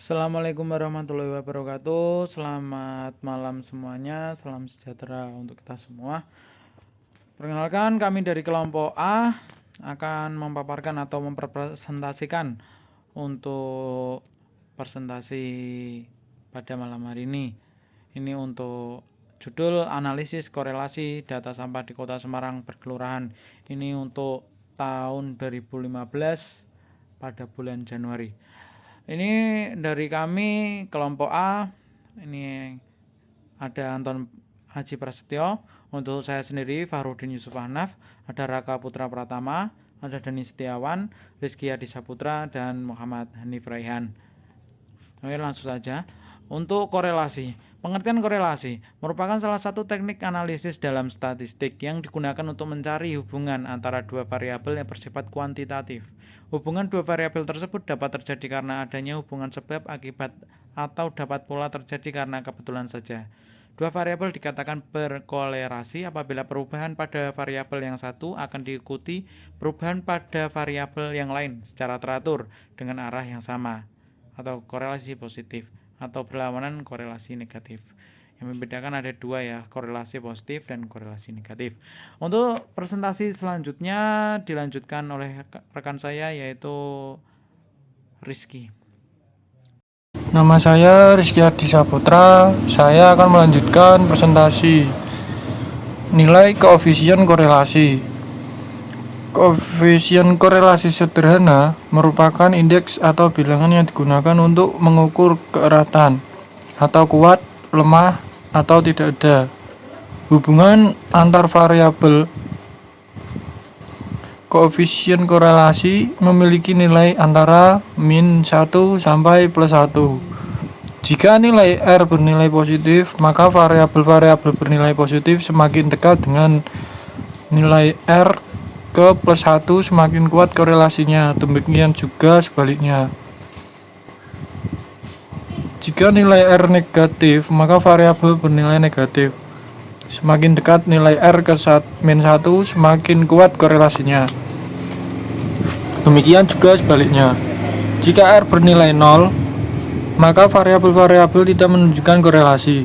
Assalamualaikum warahmatullahi wabarakatuh. Selamat malam semuanya. Salam sejahtera untuk kita semua. Perkenalkan, kami dari kelompok A akan memaparkan atau mempresentasikan untuk presentasi pada malam hari ini. Ini untuk judul analisis korelasi data sampah di Kota Semarang berkelurahan. Ini untuk tahun 2015 pada bulan Januari. Ini dari kami kelompok A. Ini ada Anton Haji Prasetyo. Untuk saya sendiri Fahrudin Yusuf Hanaf. Ada Raka Putra Pratama, ada Dani Setiawan, Rizky Adi Saputra, dan Muhammad Hanif Raihan. Oke, langsung saja. Untuk korelasi, pengertian korelasi merupakan salah satu teknik analisis dalam statistik yang digunakan untuk mencari hubungan antara dua variabel yang bersifat kuantitatif. Hubungan dua variabel tersebut dapat terjadi karena adanya hubungan sebab akibat atau dapat pula terjadi karena kebetulan saja. Dua variabel dikatakan berkolerasi apabila perubahan pada variabel yang satu akan diikuti perubahan pada variabel yang lain secara teratur dengan arah yang sama, atau korelasi positif, atau berlawanan korelasi negatif. Yang membedakan ada dua ya, korelasi positif dan korelasi negatif. Untuk presentasi selanjutnya dilanjutkan oleh rekan saya yaitu Rizky. Nama saya Rizky Adi Saputra. Saya akan melanjutkan presentasi nilai koefisien korelasi. Koefisien korelasi sederhana merupakan indeks atau bilangan yang digunakan untuk mengukur keeratan atau kuat, lemah, atau tidak ada hubungan antar variabel. Koefisien korelasi memiliki nilai antara min 1 sampai plus 1. Jika nilai R bernilai positif, maka variabel-variabel bernilai positif semakin dekat dengan nilai R ke plus 1 semakin kuat korelasinya. Demikian juga sebaliknya. Jika nilai R negatif, maka variabel bernilai negatif. Semakin dekat nilai R ke min 1 semakin kuat korelasinya. Demikian juga sebaliknya. Jika R bernilai 0, maka variabel-variabel tidak menunjukkan korelasi.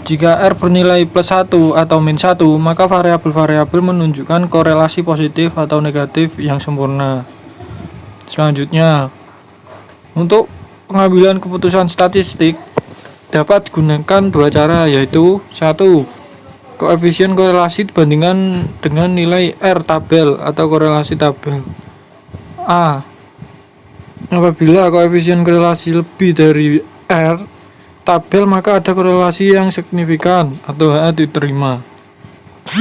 Jika R bernilai plus 1 atau min 1, maka variabel-variabel menunjukkan korelasi positif atau negatif yang sempurna. Selanjutnya, untuk pengambilan keputusan statistik dapat digunakan dua cara, yaitu 1. Koefisien korelasi dibandingkan dengan nilai R tabel atau korelasi tabel. A. Apabila koefisien korelasi lebih dari R tabel, maka ada korelasi yang signifikan atau HA diterima. B.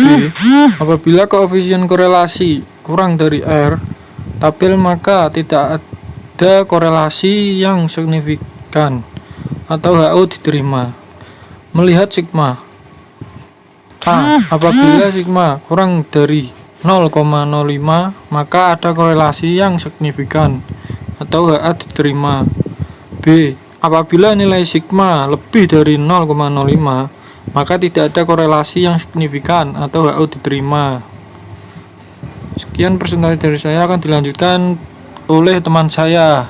Apabila koefisien korelasi kurang dari R tabel, maka tidak ada korelasi yang signifikan atau HO diterima. Melihat sigma. A. Apabila sigma kurang dari 0,05, maka ada korelasi yang signifikan atau HA diterima. B. Apabila nilai sigma lebih dari 0,05, maka tidak ada korelasi yang signifikan atau HO diterima. Sekian presentasi dari saya, akan dilanjutkan oleh teman saya.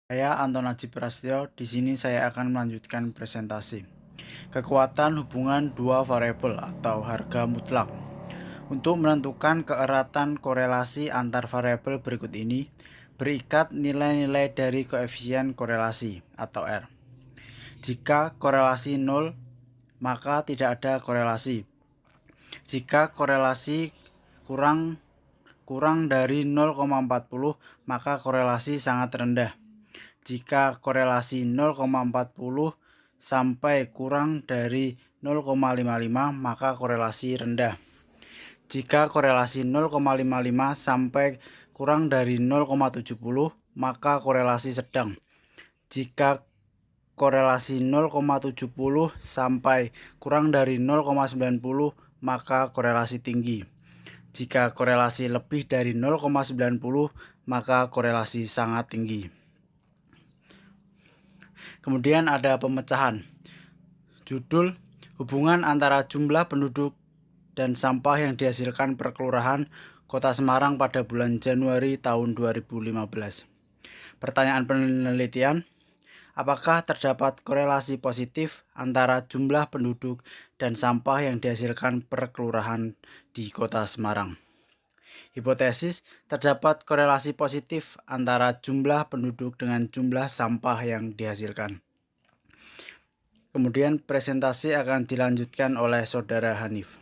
Saya Anton Haji Prasetyo. Di sini saya akan melanjutkan presentasi kekuatan hubungan dua variabel atau harga mutlak. Untuk menentukan keeratan korelasi antar variabel berikut ini, berikat nilai-nilai dari koefisien korelasi atau R. Jika korelasi 0, maka tidak ada korelasi. Jika korelasi kurang dari 0,40, maka korelasi sangat rendah. Jika korelasi 0,40 sampai kurang dari 0,55, maka korelasi rendah. Jika korelasi 0,55 sampai kurang dari 0,70, maka korelasi sedang. Jika korelasi 0,70 sampai kurang dari 0,90, maka korelasi tinggi. Jika korelasi lebih dari 0,90, maka korelasi sangat tinggi. Kemudian ada pemecahan. Judul: hubungan antara jumlah penduduk dan sampah yang dihasilkan per kelurahan Kota Semarang pada bulan Januari tahun 2015. Pertanyaan penelitian, apakah terdapat korelasi positif antara jumlah penduduk dan sampah yang dihasilkan per kelurahan di Kota Semarang? Hipotesis, terdapat korelasi positif antara jumlah penduduk dengan jumlah sampah yang dihasilkan. Kemudian presentasi akan dilanjutkan oleh Saudara Hanif.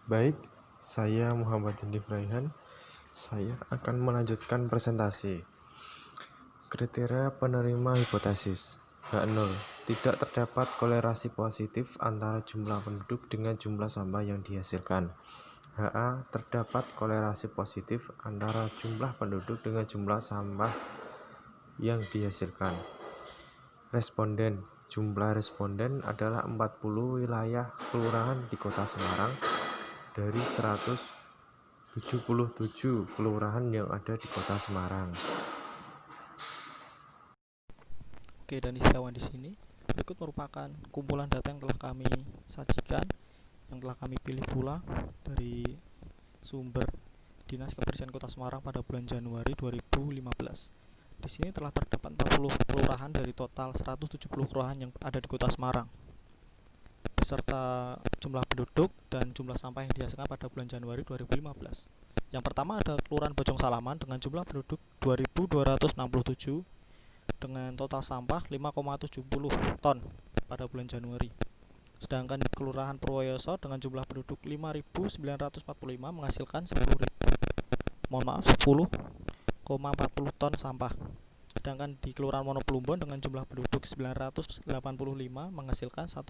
Baik, saya Muhammad Indi Raihan. Saya akan melanjutkan presentasi. Kriteria penerima hipotesis. H0. Tidak terdapat korelasi positif antara jumlah penduduk dengan jumlah sampah yang dihasilkan. HA. Terdapat korelasi positif antara jumlah penduduk dengan jumlah sampah yang dihasilkan. Responden. Jumlah responden adalah 40 wilayah kelurahan di Kota Semarang dari 177 kelurahan yang ada di Kota Semarang. Oke, dan Setiawan di sini. Berikut merupakan kumpulan data yang telah kami sajikan, yang telah kami pilih pula dari sumber Dinas Kebersihan Kota Semarang pada bulan Januari 2015. Di sini telah terdapat 40 kelurahan dari total 170 kelurahan yang ada di Kota Semarang, beserta jumlah penduduk dan jumlah sampah yang dihasilkan pada bulan Januari 2015. Yang pertama ada Kelurahan Bojong Salaman dengan jumlah penduduk 2.267 dengan total sampah 5,70 ton pada bulan Januari. Sedangkan di Kelurahan Purwoyoso dengan jumlah penduduk 5.945 menghasilkan 10,40 ton sampah. Sedangkan di Kelurahan Wonoplumbon dengan jumlah penduduk 985 menghasilkan 1,72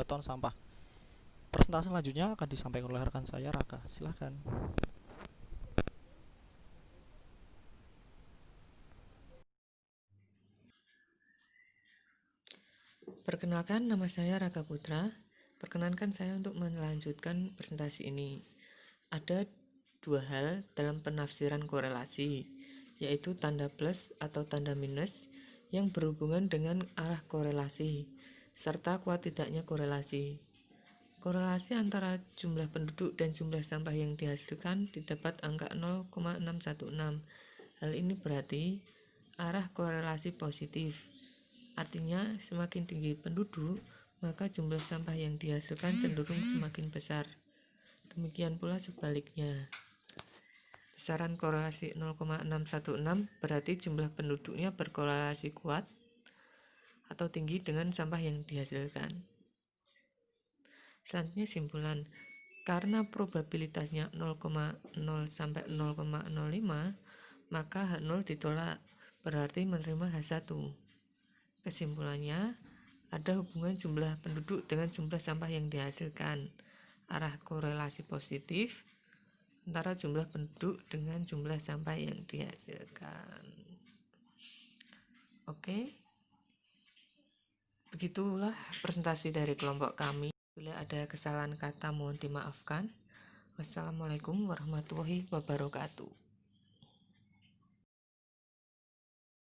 ton sampah. Presentasi selanjutnya akan disampaikan oleh rekan saya, Raka. Silakan. Perkenalkan, nama saya Raka Putra. Perkenankan saya untuk melanjutkan presentasi ini. Ada dua hal dalam penafsiran korelasi, yaitu tanda plus atau tanda minus yang berhubungan dengan arah korelasi, serta kuat tidaknya korelasi. Korelasi antara jumlah penduduk dan jumlah sampah yang dihasilkan didapat angka 0,616. Hal ini berarti arah korelasi positif. Artinya, semakin tinggi penduduk, maka jumlah sampah yang dihasilkan cenderung semakin besar. Demikian pula sebaliknya. Besaran korelasi 0,616 berarti jumlah penduduknya berkorelasi kuat atau tinggi dengan sampah yang dihasilkan. Selanjutnya simpulan. Karena probabilitasnya 0,0 sampai 0,05, maka H0 ditolak, berarti menerima H1. Kesimpulannya, ada hubungan jumlah penduduk dengan jumlah sampah yang dihasilkan. Arah korelasi positif antara jumlah penduduk dengan jumlah sampah yang dihasilkan. Oke. Begitulah presentasi dari kelompok kami. Bila ada kesalahan kata mohon dimaafkan. Wassalamualaikum warahmatullahi wabarakatuh.